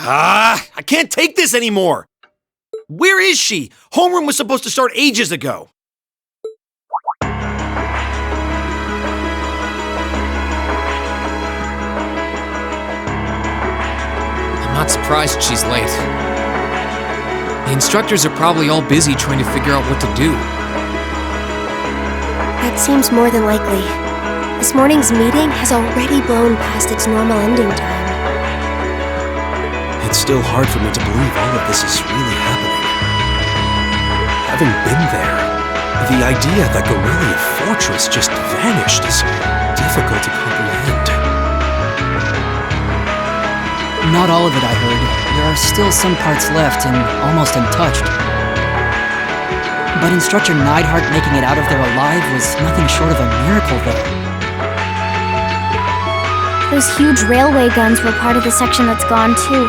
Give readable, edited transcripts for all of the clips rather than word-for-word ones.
I can't take this anymore! Where is she? Homeroom was supposed to start ages ago. I'm not surprised she's late. The instructors are probably all busy trying to figure out what to do. That seems more than likely. This morning's meeting has already blown past its normal ending time. It's still hard for me to believe all of this is really happening. Having been there, the idea that Gorilla Fortress just vanished is difficult to comprehend. Not all of it, I heard. There are still some parts left and almost untouched. But Instructor Neidhart making it out of there alive was nothing short of a miracle, though. Those huge railway guns were part of the section that's gone, too.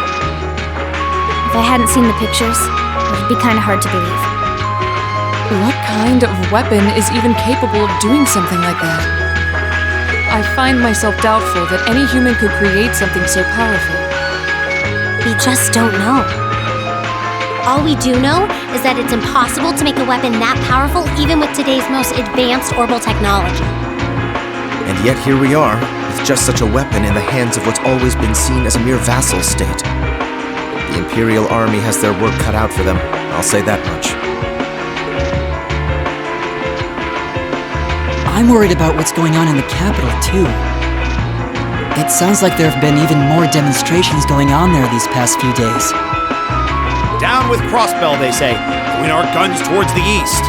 If I hadn't seen the pictures, it would be kind of hard to believe. What kind of weapon is even capable of doing something like that? I find myself doubtful that any human could create something so powerful. We just don't know. All we do know is that it's impossible to make a weapon that powerful even with today's most advanced orbital technology. And yet here we are, with just such a weapon in the hands of what's always been seen as a mere vassal state. The Imperial Army has their work cut out for them, I'll say that much. I'm worried about what's going on in the capital, too. It sounds like there have been even more demonstrations going on there these past few days. Down with Crossbell, they say. Point our guns towards the east.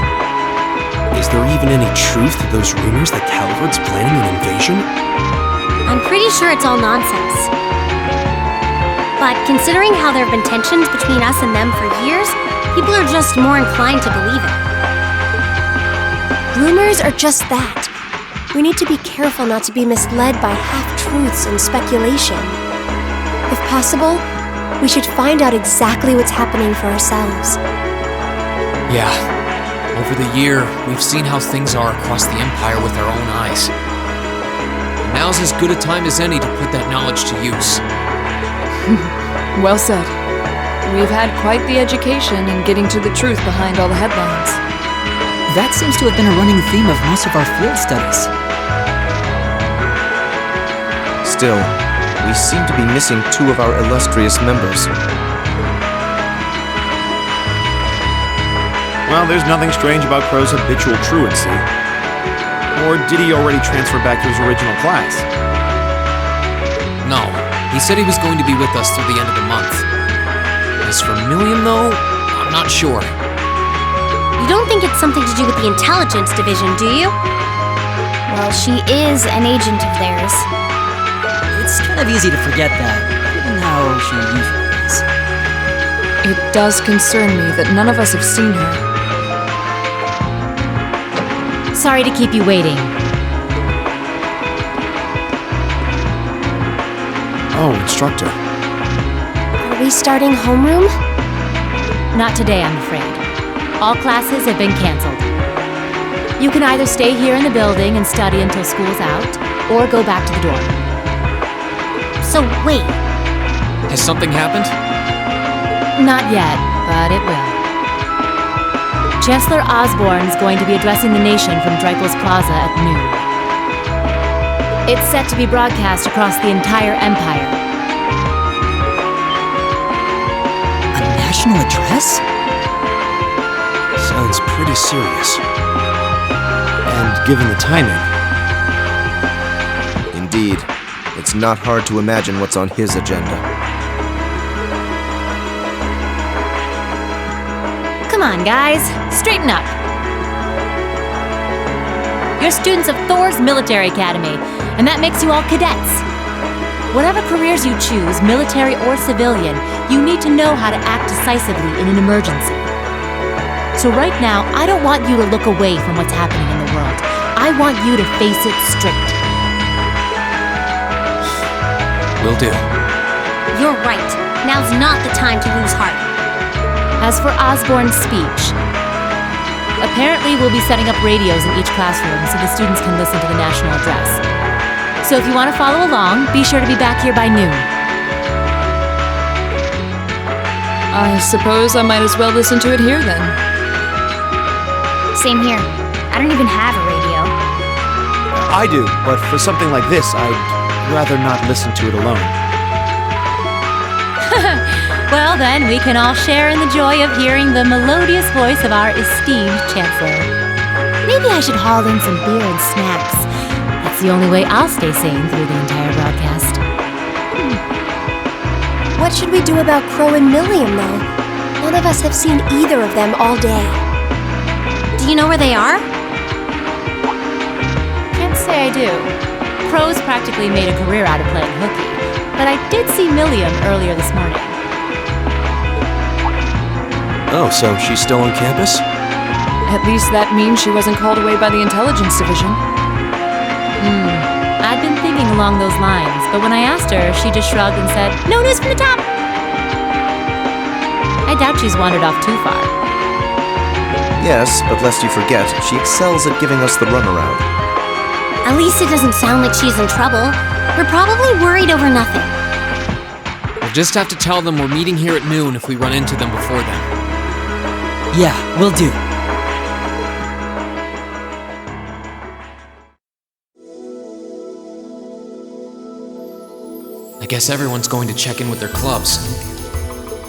Is there even any truth to those rumors that Calvard's planning an invasion? I'm pretty sure it's all nonsense. But considering how there have been tensions between us and them for years, people are just more inclined to believe it. Rumors are just that. We need to be careful not to be misled by half-truths and speculation. If possible, we should find out exactly what's happening for ourselves. Yeah. Over the year, we've seen how things are across the Empire with our own eyes. Now's as good a time as any to put that knowledge to use. Well said. We've had quite the education in getting to the truth behind all the headlines. That seems to have been a running theme of most of our field studies. Still, we seem to be missing two of our illustrious members. Well, there's nothing strange about Crow's habitual truancy. Or did he already transfer back to his original class? No, he said he was going to be with us through the end of the month. As for Millium, though, I'm not sure. You don't think it's something to do with the intelligence division, do you? Well, she is an agent of theirs. It's kind of easy to forget that, given how she usually is. It does concern me that none of us have seen her. Sorry to keep you waiting. Oh, Instructor. Are we starting homeroom? Not today, I'm afraid. All classes have been canceled. You can either stay here in the building and study until school's out, or go back to the dorm. So wait. Has something happened? Not yet, but it will. Chancellor Osborne's going to be addressing the nation from Dreikel's Plaza at noon. It's set to be broadcast across the entire Empire. A national address? Sounds pretty serious. And given the timing... Indeed, it's not hard to imagine what's on his agenda. Come on, guys. Straighten up. You're students of Thor's Military Academy, and that makes you all cadets. Whatever careers you choose, military or civilian, you need to know how to act decisively in an emergency. So right now, I don't want you to look away from what's happening in the world. I want you to face it straight. Will do. You're right. Now's not the time to lose heart. As for Osborne's speech, apparently we'll be setting up radios in each classroom so the students can listen to the national address. So if you want to follow along, be sure to be back here by noon. I suppose I might as well listen to it here then. Same here. I don't even have a radio. I do, but for something like this, I'd rather not listen to it alone. Well, then, we can all share in the joy of hearing the melodious voice of our esteemed Chancellor. Maybe I should haul in some beer and snacks. That's the only way I'll stay sane through the entire broadcast. What should we do about Crow and Millium, though? None of us have seen either of them all day. Do you know where they are? Can't say I do. Crow's practically made a career out of playing hooky, but I did see Millium earlier this morning. Oh, so she's still on campus? At least that means she wasn't called away by the intelligence division. I'd been thinking along those lines, but when I asked her, she just shrugged and said, "No news from the top!" I doubt she's wandered off too far. Yes, but lest you forget, she excels at giving us the runaround. At least it doesn't sound like she's in trouble. We're probably worried over nothing. We'll just have to tell them we're meeting here at noon if we run into them before then. Yeah, will do. I guess everyone's going to check in with their clubs.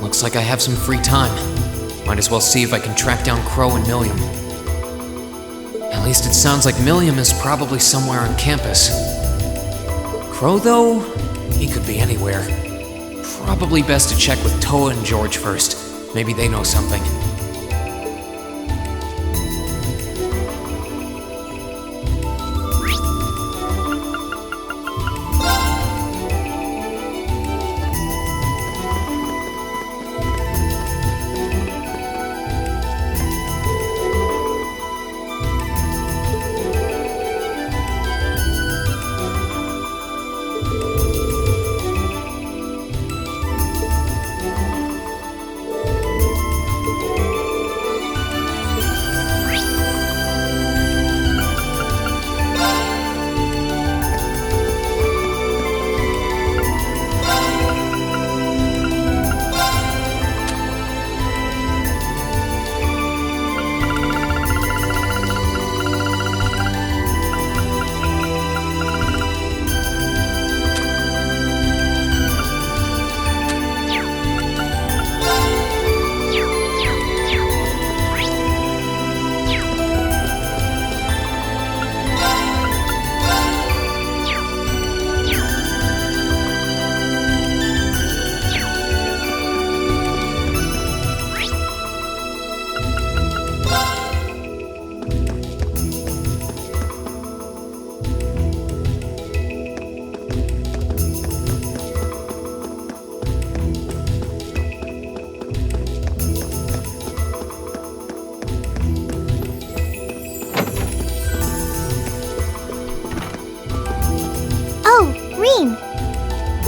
Looks like I have some free time. Might as well see if I can track down Crow and Millium. At least it sounds like Millium is probably somewhere on campus. Crow, though, he could be anywhere. Probably best to check with Toa and George first. Maybe they know something.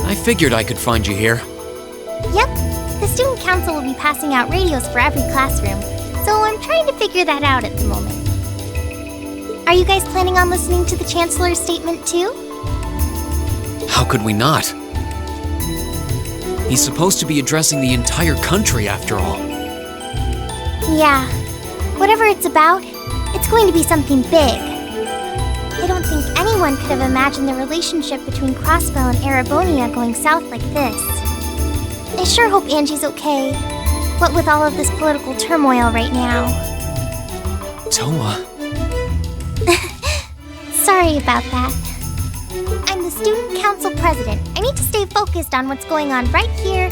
I figured I could find you here. Yep. The student council will be passing out radios for every classroom, so I'm trying to figure that out at the moment. Are you guys planning on listening to the Chancellor's statement too? How could we not? He's supposed to be addressing the entire country, after all. Yeah. Whatever it's about, it's going to be something big. I don't think anyone could have imagined the relationship between Crossbell and Arabonia going south like this. I sure hope Angie's okay. What with all of this political turmoil right now. Toa. Sorry about that. I'm the student council president. I need to stay focused on what's going on right here,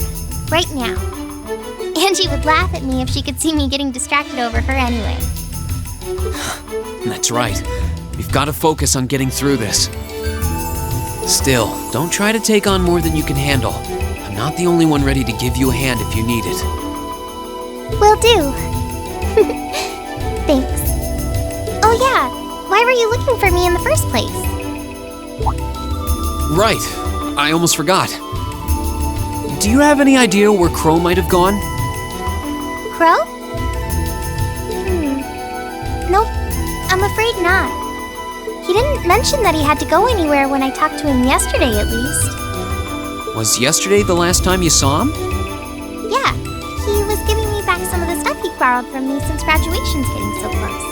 right now. Angie would laugh at me if she could see me getting distracted over her anyway. That's right. We've got to focus on getting through this. Still, don't try to take on more than you can handle. I'm not the only one ready to give you a hand if you need it. Will do. Thanks. Oh yeah, why were you looking for me in the first place? Right, I almost forgot. Do you have any idea where Crow might have gone? Crow? Nope, I'm afraid not. He didn't mention that he had to go anywhere when I talked to him yesterday, at least. Was yesterday the last time you saw him? Yeah, he borrowed from me since graduation's getting so close.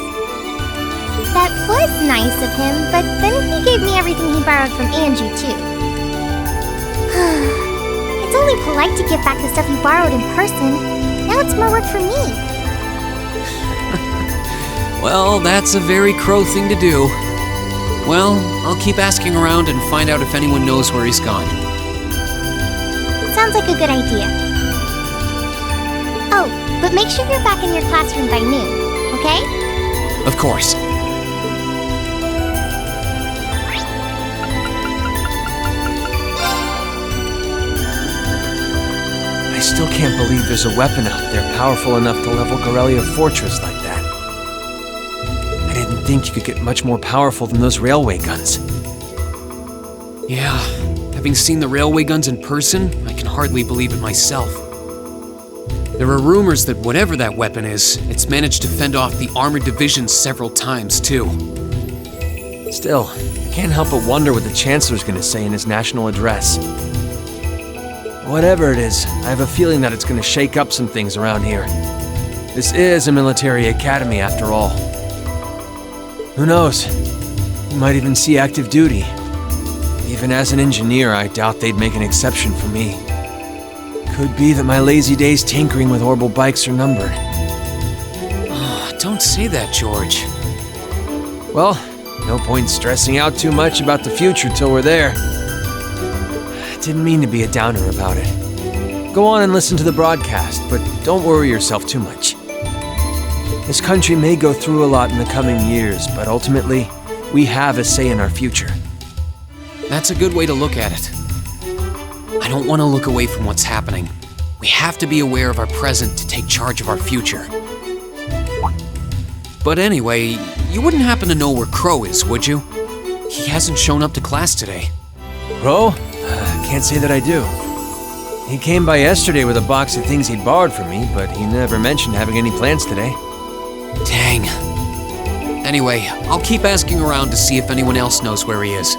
That was nice of him, but then he gave me everything he borrowed from Angie, too. It's only polite to give back the stuff you borrowed in person. Now it's more work for me. Well, that's a very Crow thing to do. Well, I'll keep asking around and find out if anyone knows where he's gone. Sounds like a good idea. Oh, but make sure you're back in your classroom by noon, okay? Of course. I still can't believe there's a weapon out there powerful enough to level Corellia Fortress like that. I didn't think you could get much more powerful than those railway guns. Yeah, having seen the railway guns in person, I can hardly believe it myself. There are rumors that whatever that weapon is, it's managed to fend off the armored divisions several times, too. Still, I can't help but wonder what the Chancellor's gonna say in his national address. Whatever it is, I have a feeling that it's gonna shake up some things around here. This is a military academy after all. Who knows? You might even see active duty. Even as an engineer, I doubt they'd make an exception for me. Could be that my lazy days tinkering with orbital bikes are numbered. Oh, don't say that, George. Well, no point stressing out too much about the future till we're there. Didn't mean to be a downer about it. Go on and listen to the broadcast, but don't worry yourself too much. This country may go through a lot in the coming years, but ultimately, we have a say in our future. That's a good way to look at it. I don't want to look away from what's happening. We have to be aware of our present to take charge of our future. But anyway, you wouldn't happen to know where Crow is, would you? He hasn't shown up to class today. Crow? Can't say that I do. He came by yesterday with a box of things he'd borrowed from me, but he never mentioned having any plans today. Dang. Anyway, I'll keep asking around to see if anyone else knows where he is.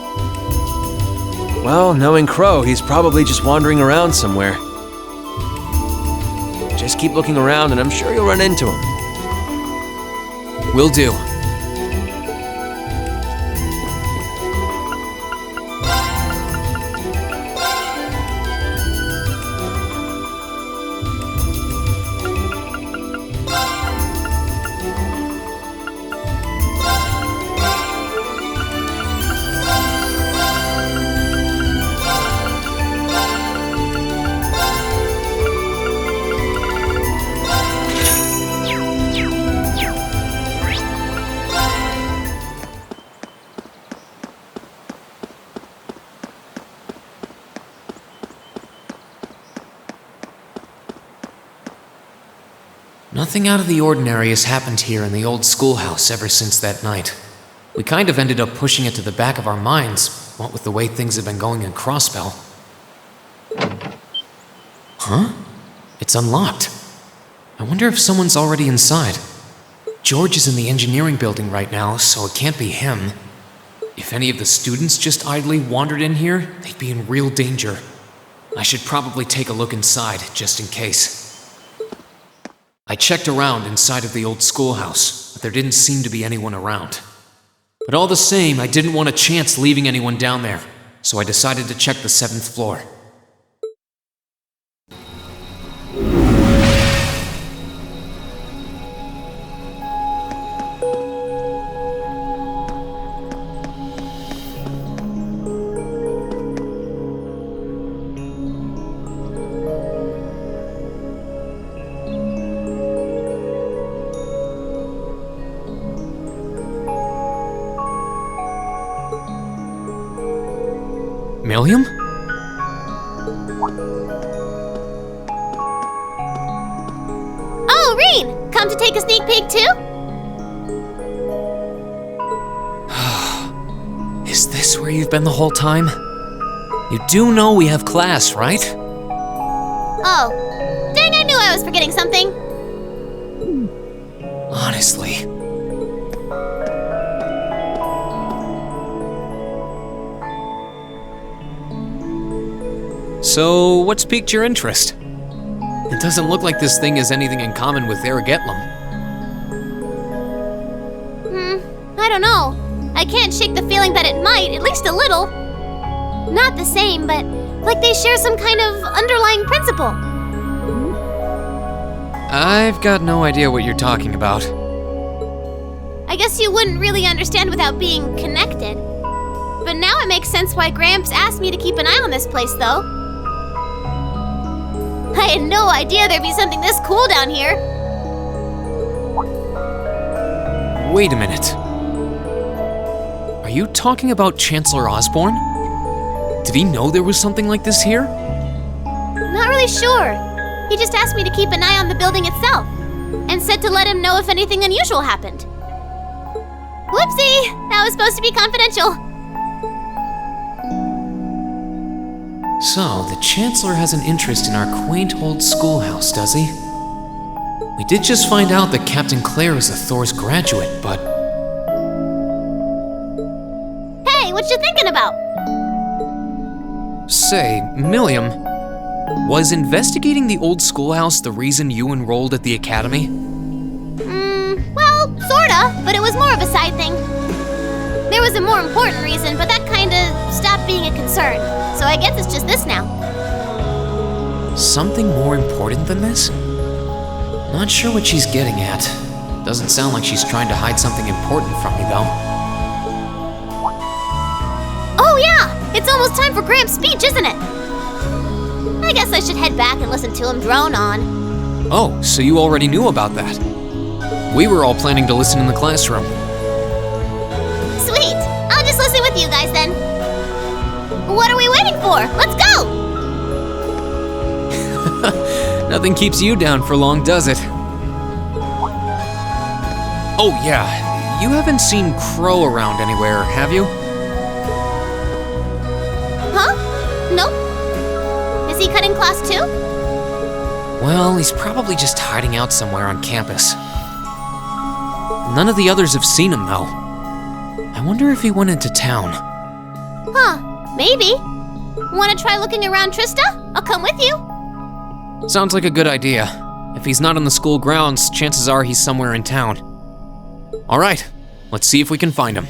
Well, knowing Crow, he's probably just wandering around somewhere. Just keep looking around and I'm sure you'll run into him. Will do. Nothing out of the ordinary has happened here in the old schoolhouse ever since that night. We kind of ended up pushing it to the back of our minds, what with the way things have been going in Crossbell. Huh? It's unlocked. I wonder if someone's already inside. George is in the engineering building right now, so it can't be him. If any of the students just idly wandered in here, they'd be in real danger. I should probably take a look inside, just in case. I checked around inside of the old schoolhouse, but there didn't seem to be anyone around. But all the same, I didn't want a chance leaving anyone down there, so I decided to check the 7th floor. Millium? Oh, Rean! Come to take a sneak peek too? Is this where you've been the whole time? You do know we have class, right? Oh, dang, I knew I was forgetting something. Honestly. So, what's piqued your interest? The It doesn't look like this thing has anything in common with Erigetlum. I don't know. I can't shake the feeling that it might, at least a little. Not the same, but like they share some kind of underlying principle. I've got no idea what you're talking about. I guess you wouldn't really understand without being connected. But now it makes sense why Gramps asked me to keep an eye on this place, though. I had no idea there'd be something this cool down here. Wait a minute. Are you talking about Chancellor Osborne? Did he know there was something like this here? Not really sure. He just asked me to keep an eye on the building itself, and said to let him know if anything unusual happened. Whoopsie! That was supposed to be confidential. So, the Chancellor has an interest in our quaint old schoolhouse, does he? We did just find out that Captain Claire is a Thor's graduate, but... Hey, what you thinking about? Say, Millium, was investigating the old schoolhouse the reason you enrolled at the academy? Well, sorta, but it was more of a side thing. There was a more important reason, but that kinda stopped being a concern. So I guess it's just this now. Something more important than this? Not sure what she's getting at. Doesn't sound like she's trying to hide something important from me, though. Oh yeah! It's almost time for Gramps' speech, isn't it? I guess I should head back and listen to him drone on. Oh, so you already knew about that. We were all planning to listen in the classroom. Sweet! I'll just listen with you guys then. What are we waiting for? Let's go! Nothing keeps you down for long, does it? Oh yeah, you haven't seen Crow around anywhere, have you? Huh? Nope. Is he cutting class too? Well, he's probably just hiding out somewhere on campus. None of the others have seen him, though. I wonder if he went into town. Huh, maybe. Wanna try looking around, Trista? I'll come with you. Sounds like a good idea. If he's not on the school grounds, chances are he's somewhere in town. All right, let's see if we can find him.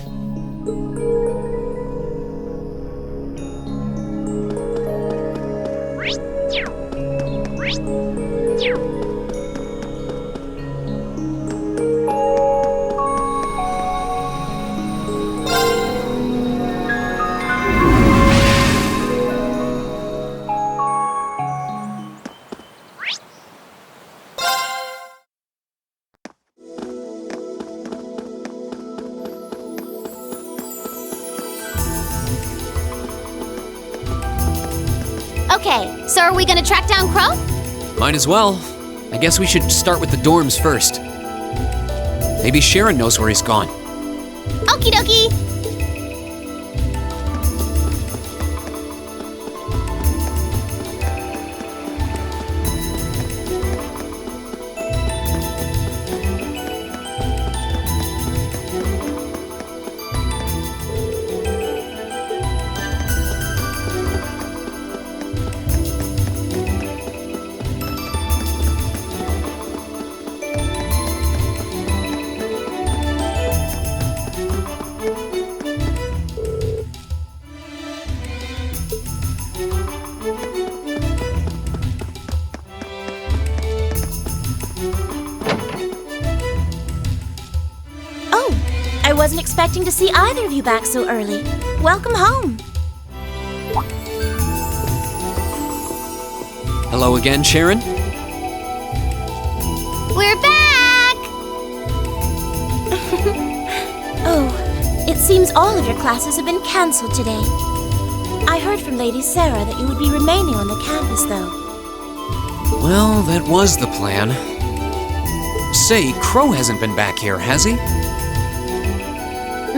Okay, so are we gonna track down Crow? Might as well. I guess we should start with the dorms first. Maybe Sharon knows where he's gone. Okie dokie! I wasn't expecting to see either of you back so early. Welcome home. Hello again, Sharon? We're back! Oh, it seems all of your classes have been cancelled today. I heard from Lady Sarah that you would be remaining on the campus, though. Well, that was the plan. Say, Crow hasn't been back here, has he?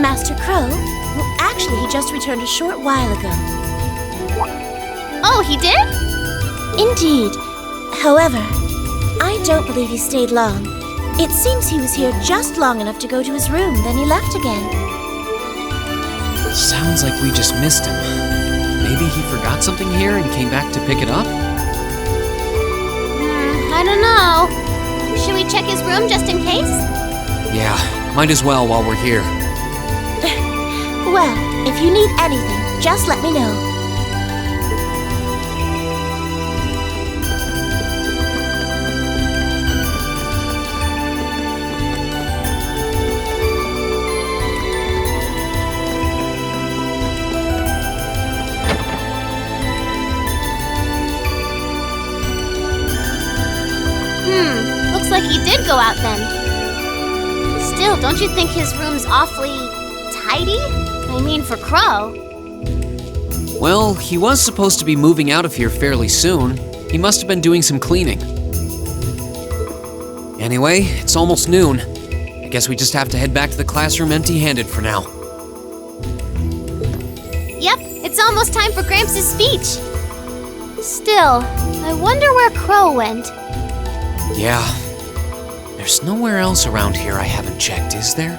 Master Crow? Well, actually, he just returned a short while ago. Oh, he did? Indeed. However, I don't believe he stayed long. It seems he was here just long enough to go to his room, then he left again. Sounds like we just missed him. Maybe he forgot something here and came back to pick it up? I don't know. Should we check his room just in case? Yeah, might as well while we're here. Well, if you need anything, just let me know. Looks like he did go out then. Still, don't you think his room's awfully tidy? I mean, for Crow. Well, he was supposed to be moving out of here fairly soon. He must have been doing some cleaning. Anyway, it's almost noon. I guess we just have to head back to the classroom empty-handed for now. Yep, it's almost time for Gramps' speech. Still, I wonder where Crow went. Yeah. There's nowhere else around here I haven't checked, is there?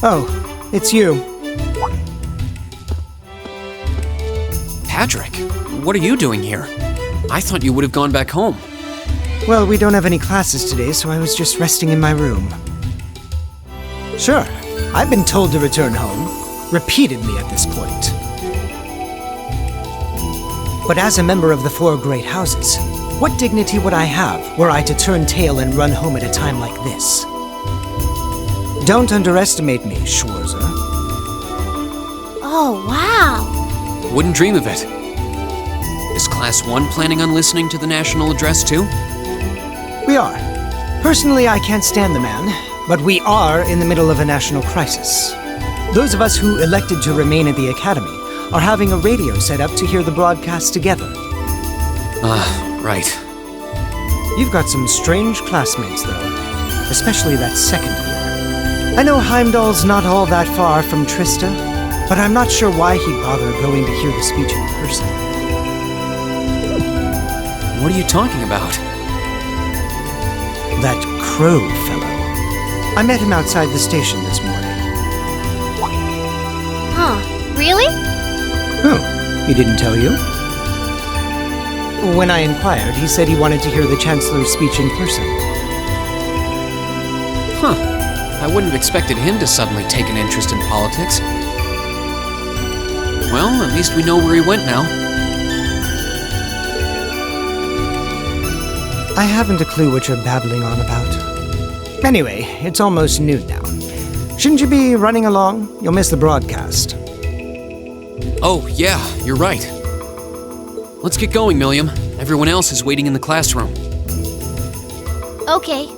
Oh, it's you. Patrick, what are you doing here? I thought you would have gone back home. Well, we don't have any classes today, so I was just resting in my room. Sure, I've been told to return home, repeatedly at this point. But as a member of the 4 great houses, what dignity would I have were I to turn tail and run home at a time like this? Don't underestimate me, Schwarzer. Oh, wow. Wouldn't dream of it. Is Class 1 planning on listening to the national address too? We are. Personally, I can't stand the man, but we are in the middle of a national crisis. Those of us who elected to remain at the Academy are having a radio set up to hear the broadcast together. Right. You've got some strange classmates, though, especially that second year. I know Heimdall's not all that far from Trista, but I'm not sure why he'd bother going to hear the speech in person. What are you talking about? That Crow fellow. I met him outside the station this morning. Huh, really? Oh, he didn't tell you? When I inquired, he said he wanted to hear the Chancellor's speech in person. Huh. I wouldn't have expected him to suddenly take an interest in politics. Well, at least we know where he went now. I haven't a clue what you're babbling on about. Anyway, it's almost noon now. Shouldn't you be running along? You'll miss the broadcast. Oh, yeah, you're right. Let's get going, Millium. Everyone else is waiting in the classroom. Okay.